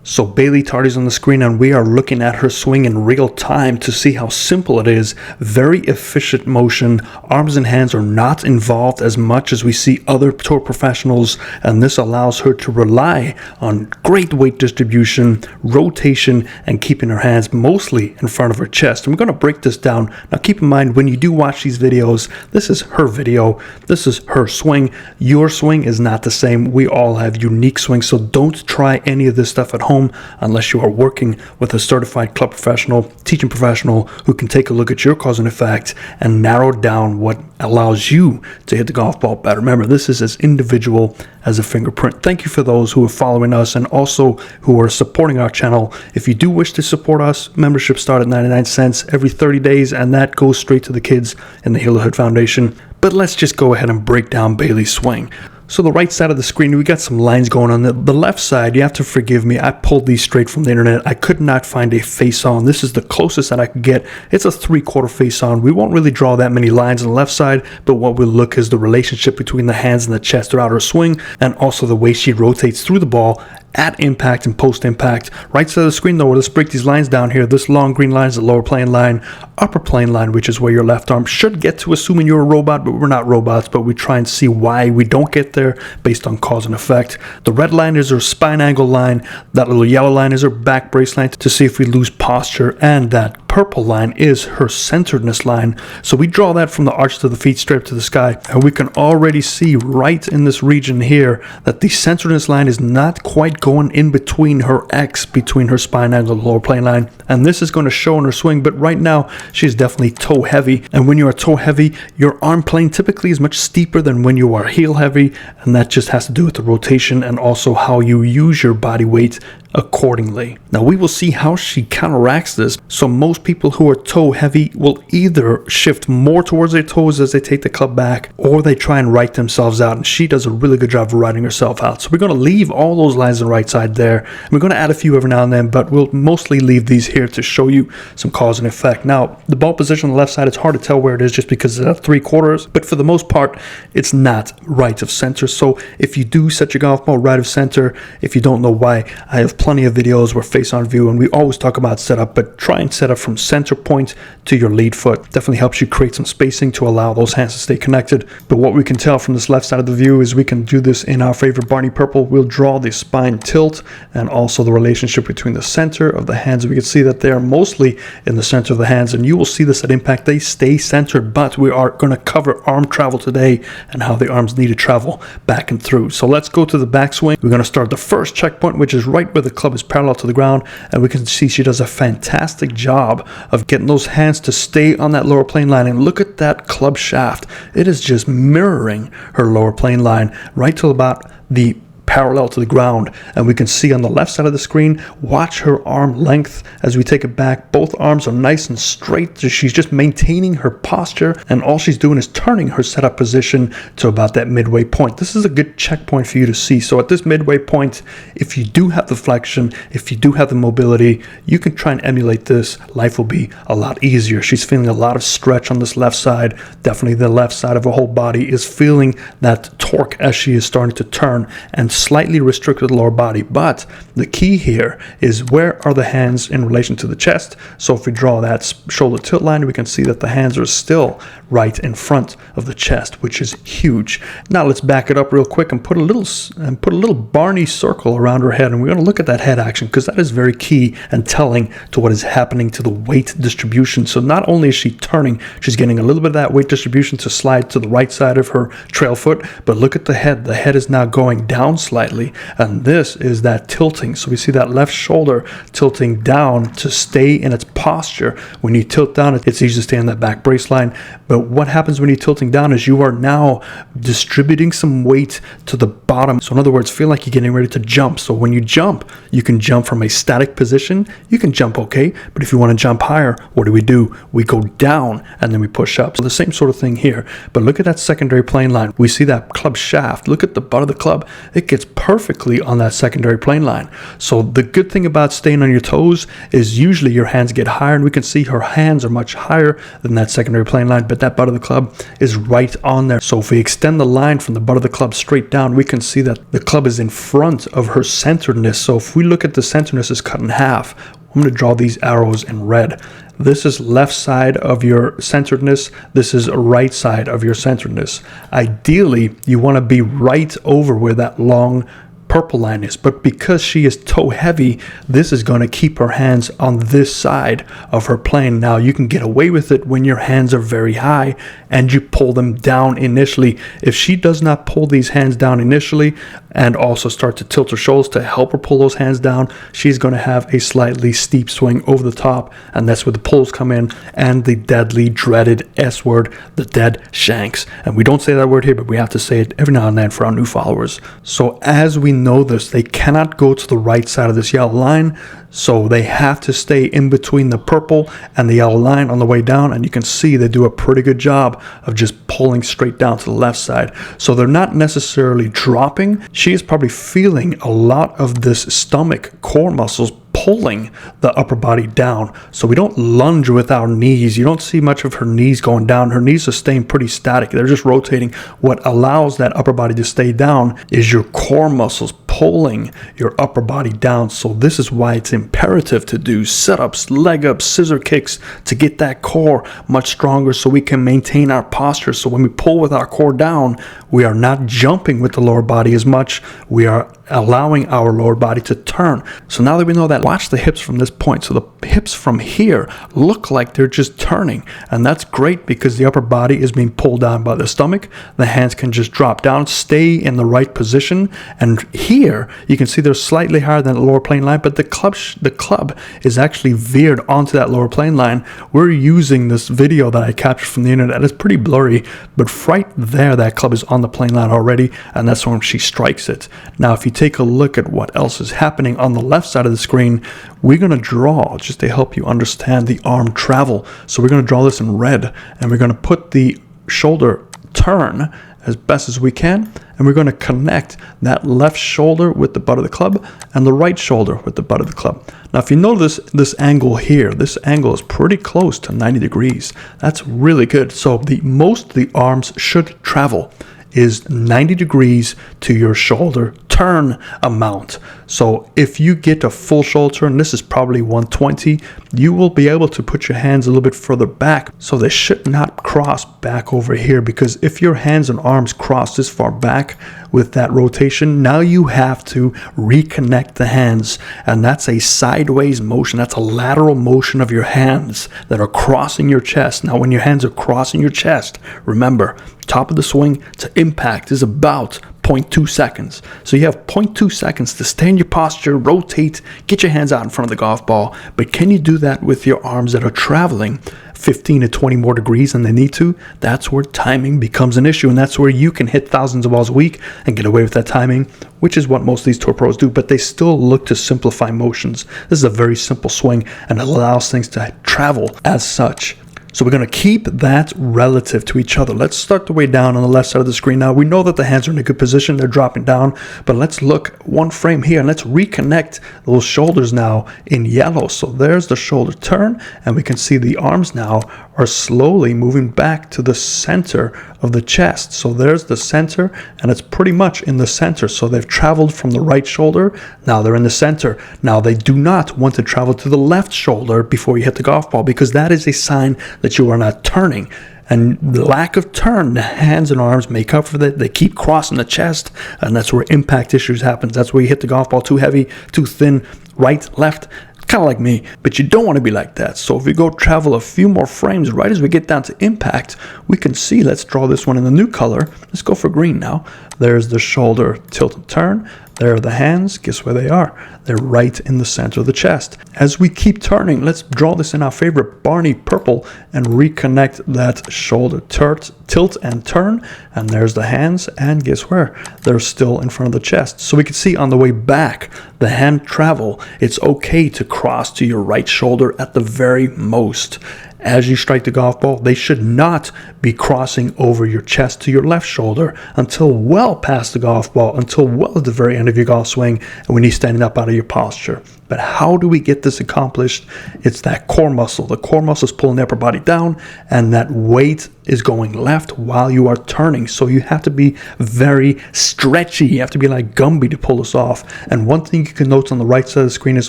So Bailey Tardy's on the screen and we are looking at her swing in real time to see how simple it is. Very efficient motion. Arms and hands are not involved as much as we see other tour professionals, and this allows her to rely on great weight distribution, rotation, and keeping her hands mostly in front of her chest. And we're going to break this down. Now keep in mind, when you do watch these videos, this is her video. This is her swing. Your swing is not the same. We all have unique swings, so don't try any of this stuff at home unless you are working with a certified club professional, teaching professional who can take a look at your cause and effect and narrow down what allows you to hit the golf ball better. Remember, this is as individual as a fingerprint. Thank you for those who are following us and also who are supporting our channel. If you do wish to support us, membership start at 99 cents every 30 days, and that goes straight to the kids in the Halo Hood Foundation. But let's just go ahead and break down Bailey's swing. So the right side of the screen, we got some lines going on. The left side, you have to forgive me, I pulled these straight from the internet. I could not find a face-on. This is the closest that I could get. It's a 3/4 face-on. We won't really draw that many lines on the left side, but what we'll look is the relationship between the hands and the chest throughout her swing, and also the way she rotates through the ball at impact and post-impact. Right side of the screen though, let's break these lines down here. This long green line is the lower plane line, upper plane line, which is where your left arm should get to, assuming you're a robot, but we're not robots, but we try and see why we don't get there based on cause and effect. The red line is our spine angle line. That little yellow line is our back brace line to see if we lose posture, and that purple line is her centeredness line. So we draw that from the arch to the feet straight up to the sky, and we can already see right in this region here that the centeredness line is not quite going in between her X, between her spine angle and lower plane line, and this is going to show in her swing. But right now she's definitely toe heavy, and when you are toe heavy, your arm plane typically is much steeper than when you are heel heavy, and that just has to do with the rotation and also how you use your body weight accordingly. Now we will see how she counteracts this. So most people who are toe heavy will either shift more towards their toes as they take the club back, or they try and right themselves out, and she does a really good job of writing herself out. So we're going to leave all those lines on the right side there. We're going to add a few every now and then, but we'll mostly leave these here to show you some cause and effect. Now the ball position on the left side, it's hard to tell where it is just because it's at 3/4, but for the most part it's not right of center. So if you do set your golf ball right of center, if you don't know why, I have plenty of videos where face on view, and we always talk about setup, but try and set up from center point to your lead foot. Definitely helps you create some spacing to allow those hands to stay connected. But what we can tell from this left side of the view is we can do this in our favorite Barney Purple. We'll draw the spine tilt and also the relationship between the center of the hands. We can see that they are mostly in the center of the hands, and you will see this at impact. They stay centered, but we are going to cover arm travel today and how the arms need to travel back and through. So let's go to the backswing. We're going to start the first checkpoint, which is right where the club is parallel to the ground, and we can see she does a fantastic job of getting those hands to stay on that lower plane line. And look at that club shaft. It is just mirroring her lower plane line right till about the parallel to the ground, and we can see on the left side of the screen, watch her arm length as we take it back. Both arms are nice and straight, so she's just maintaining her posture, and all she's doing is turning her setup position to about that midway point. This is a good checkpoint for you to see. So at this midway point, if you do have the flexion, if you do have the mobility, you can try and emulate this. Life will be a lot easier. She's feeling a lot of stretch on this left side. Definitely the left side of her whole body is feeling that torque as she is starting to turn and slightly restricted lower body. But the key here is, where are the hands in relation to the chest? So if we draw that shoulder tilt line, we can see that the hands are still right in front of the chest, which is huge. Now let's back it up real quick and put a little Barney circle around her head, and we're going to look at that head action because that is very key and telling to what is happening to the weight distribution. So not only is she turning, she's getting a little bit of that weight distribution to slide to the right side of her trail foot, but look at the head. The head is now going down slightly, and this is that tilting. So we see that left shoulder tilting down to stay in its posture. When you tilt down, it's easy to stay on that back brace line, but what happens when you're tilting down is you are now distributing some weight to the bottom. So in other words, feel like you're getting ready to jump. So when you jump, you can jump from a static position. You can jump okay, but if you want to jump higher, what do? We go down and then we push up. So the same sort of thing here, but look at that secondary plane line. We see that club shaft. Look at the butt of the club. It gets gets perfectly on that secondary plane line. So the good thing about staying on your toes is usually your hands get higher, and we can see her hands are much higher than that secondary plane line, but that butt of the club is right on there. So if we extend the line from the butt of the club straight down, we can see that the club is in front of her centeredness. So if we look at the centeredness is cut in half, I'm going to draw these arrows in red. This is left side of your centeredness. This is right side of your centeredness. Ideally, you want to be right over where that long purple line is, but because she is toe heavy, this is going to keep her hands on this side of her plane. Now you can get away with it when your hands are very high and you pull them down initially. If she does not pull these hands down initially and also start to tilt her shoulders to help her pull those hands down, she's going to have a slightly steep swing over the top, and that's where the pulls come in and the deadly dreaded S word, the dead shanks. And we don't say that word here, but we have to say it every now and then for our new followers. So as we know this, they cannot go to the right side of this yellow line, so they have to stay in between the purple and the yellow line on the way down, and you can see they do a pretty good job of just pulling straight down to the left side. So they're not necessarily dropping. She is probably feeling a lot of this stomach core muscles pulling the upper body down. So we don't lunge with our knees. You don't see much of her knees going down. Her knees are staying pretty static. They're just rotating. What allows that upper body to stay down is your core muscles pulling your upper body down. So this is why it's imperative to do sit-ups, leg ups, scissor kicks to get that core much stronger so we can maintain our posture. So when we pull with our core down, we are not jumping with the lower body as much. We are allowing our lower body to turn. So now that we know that, watch the hips from this point. So the hips from here look like they're just turning, and that's great because the upper body is being pulled down by the stomach. The hands can just drop down, stay in the right position, and here you can see they're slightly higher than the lower plane line, but the club is actually veered onto that lower plane line. We're using this video that I captured from the internet. It's pretty blurry, but right there that club is on the plane line already, and that's when she strikes it. Now if you take a look at what else is happening on the left side of the screen, we're going to draw just to help you understand the arm travel. So we're going to draw this in red, and we're going to put the shoulder turn as best as we can, and we're going to connect that left shoulder with the butt of the club and the right shoulder with the butt of the club. Now if you notice this angle here, this angle is pretty close to 90 degrees. That's really good. So the most the arms should travel is 90 degrees to your shoulder turn amount. So if you get a full shoulder turn, this is probably 120, you will be able to put your hands a little bit further back, so they should not cross back over here, because if your hands and arms cross this far back with that rotation, now you have to reconnect the hands, and that's a sideways motion. That's a lateral motion of your hands that are crossing your chest. Now when your hands are crossing your chest, remember, top of the swing to impact is about 0.2 seconds. So you have 0.2 seconds to stay in your posture, rotate, get your hands out in front of the golf ball. But can you do that with your arms that are traveling 15 to 20 more degrees than they need to? That's where timing becomes an issue, and that's where you can hit thousands of balls a week and get away with that timing, which is what most of these tour pros do, but they still look to simplify motions. This is a very simple swing, and it allows things to travel as such. So we're going to keep that relative to each other. Let's start the way down on the left side of the screen. Now we know that the hands are in a good position. They're dropping down, but let's look one frame here and let's reconnect those shoulders now in yellow. So there's the shoulder turn, and we can see the arms now are slowly moving back to the center of the chest. So there's the center, and it's pretty much in the center. So they've traveled from the right shoulder. Now they're in the center. Now they do not want to travel to the left shoulder before you hit the golf ball, because that is a sign that you are not turning. And the lack of turn, the hands and arms make up for that. They keep crossing the chest, and that's where impact issues happen. That's where you hit the golf ball too heavy, too thin, right, left, kind of like me. But you don't want to be like that. So if we go travel a few more frames, right as we get down to impact, we can see, let's draw this one in the new color. Let's go for green now. There's the shoulder tilt and turn. There are the hands. Guess where they are? They're right in the center of the chest. As we keep turning, let's draw this in our favorite Barney purple and reconnect that shoulder tilt and turn. And there's the hands. And guess where? They're still in front of the chest. So we can see on the way back, the hand travel, it's okay to cross to your right shoulder at the very most. As you strike the golf ball, they should not be crossing over your chest to your left shoulder until well past the golf ball, until well at the very end of your golf swing, and when you're standing up out of your posture. But how do we get this accomplished? It's that core muscle. The core muscle is pulling the upper body down, and that weight is going left while you are turning. So you have to be very stretchy. You have to be like Gumby to pull this off. And one thing you can note on the right side of the screen is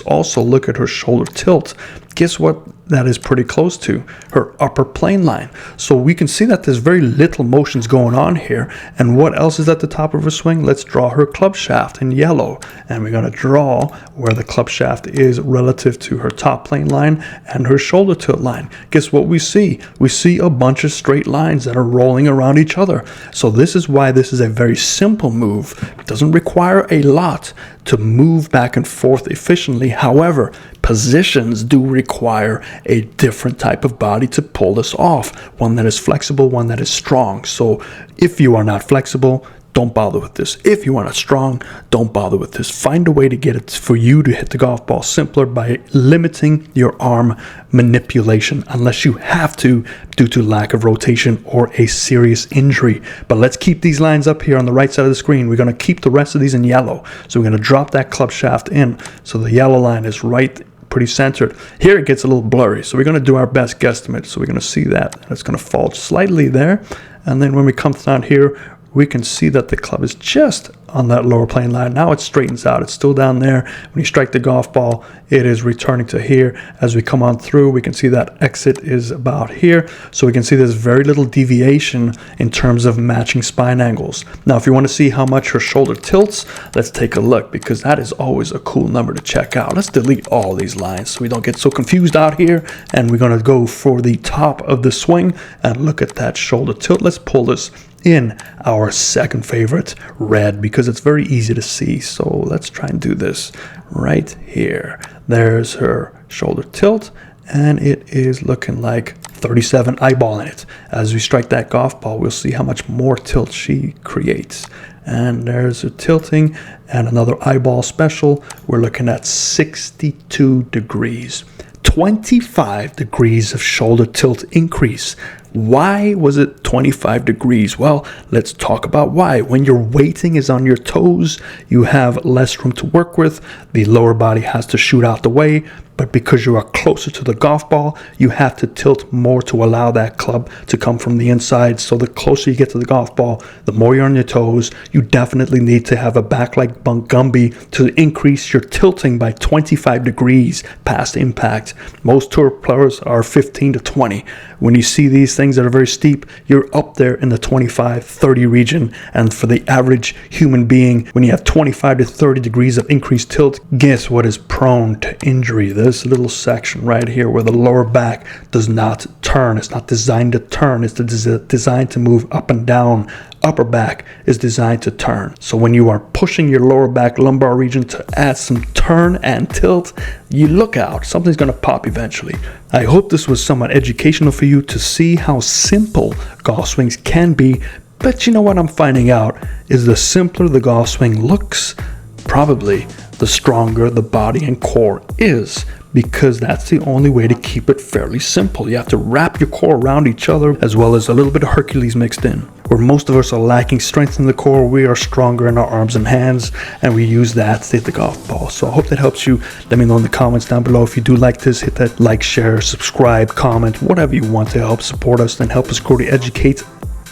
also look at her shoulder tilt. Guess what that is pretty close to? Her upper plane line. So we can see that there's very little motions going on here. And what else is at the top of her swing? Let's draw her club shaft in yellow. And we're going to draw where the club shaft is relative to her top plane line and her shoulder tilt line. Guess what we see? We see a bunch of straight lines that are rolling around each other. So this is why this is a very simple move. It doesn't require a lot to move back and forth efficiently. However, positions do require a different type of body to pull this off. One that is flexible, one that is strong. So if you are not flexible, don't bother with this. If you are not strong, don't bother with this. Find a way to get it for you to hit the golf ball simpler by limiting your arm manipulation, unless you have to due to lack of rotation or a serious injury. But let's keep these lines up here on the right side of the screen. We're going to keep the rest of these in yellow. So we're going to drop that club shaft in. So the yellow line is right pretty centered. Here it gets a little blurry. So we're going to do our best guesstimate. So we're going to see that. It's going to fall slightly there. And then when we come down here, we can see that the club is just on that lower plane line. Now it straightens out. It's still down there. When you strike the golf ball, it is returning to here. As we come on through, we can see that exit is about here. So we can see there's very little deviation in terms of matching spine angles. Now, if you want to see how much her shoulder tilts, let's take a look, because that is always a cool number to check out. Let's delete all these lines so we don't get so confused out here. And we're going to go for the top of the swing and look at that shoulder tilt. Let's pull this in our second favorite, red, because it's very easy to see. So let's try and do this right here. There's her shoulder tilt, and it is looking like 37 eyeballing it. As we strike that golf ball, we'll see how much more tilt she creates. And there's her tilting, and another eyeball special. We're looking at 62 degrees. 25 degrees of shoulder tilt increase. Why was it 25 degrees? Well, let's talk about why. When your weighting is on your toes, you have less room to work with. The lower body has to shoot out the way. But because you are closer to the golf ball, you have to tilt more to allow that club to come from the inside. So the closer you get to the golf ball, the more you're on your toes. You definitely need to have a back like Gumby to increase your tilting by 25 degrees past impact. Most tour players are 15 to 20. When you see these things that are very steep, you're up there in the 25, 30 region. And for the average human being, when you have 25 to 30 degrees of increased tilt, guess what is prone to injury? This little section right here where the lower back does not turn. It's not designed to turn. It's designed to move up and down. Upper back is designed to turn. So when you are pushing your lower back lumbar region to add some turn and tilt, you look out. Something's going to pop eventually. I hope this was somewhat educational for you to see how simple golf swings can be. But you know what I'm finding out is the simpler the golf swing looks, probably the stronger the body and core is, because that's the only way to keep it fairly simple. You have to wrap your core around each other, as well as a little bit of Hercules mixed in. Where most of us are lacking strength in the core, we are stronger in our arms and hands, and we use that to hit the golf ball. So I hope that helps you. Let me know in the comments down below. If you do like this, hit that like, share, subscribe, comment, whatever you want to help support us and help us grow to educate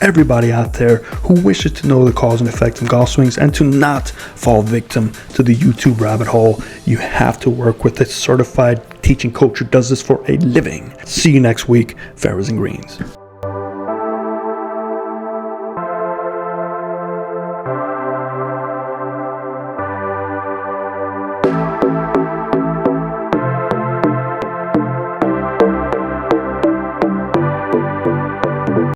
everybody out there who wishes to know the cause and effect of golf swings and to not fall victim to the YouTube rabbit hole. You have to work with a certified teaching coach who does this for a living. See you next week, fairways and greens.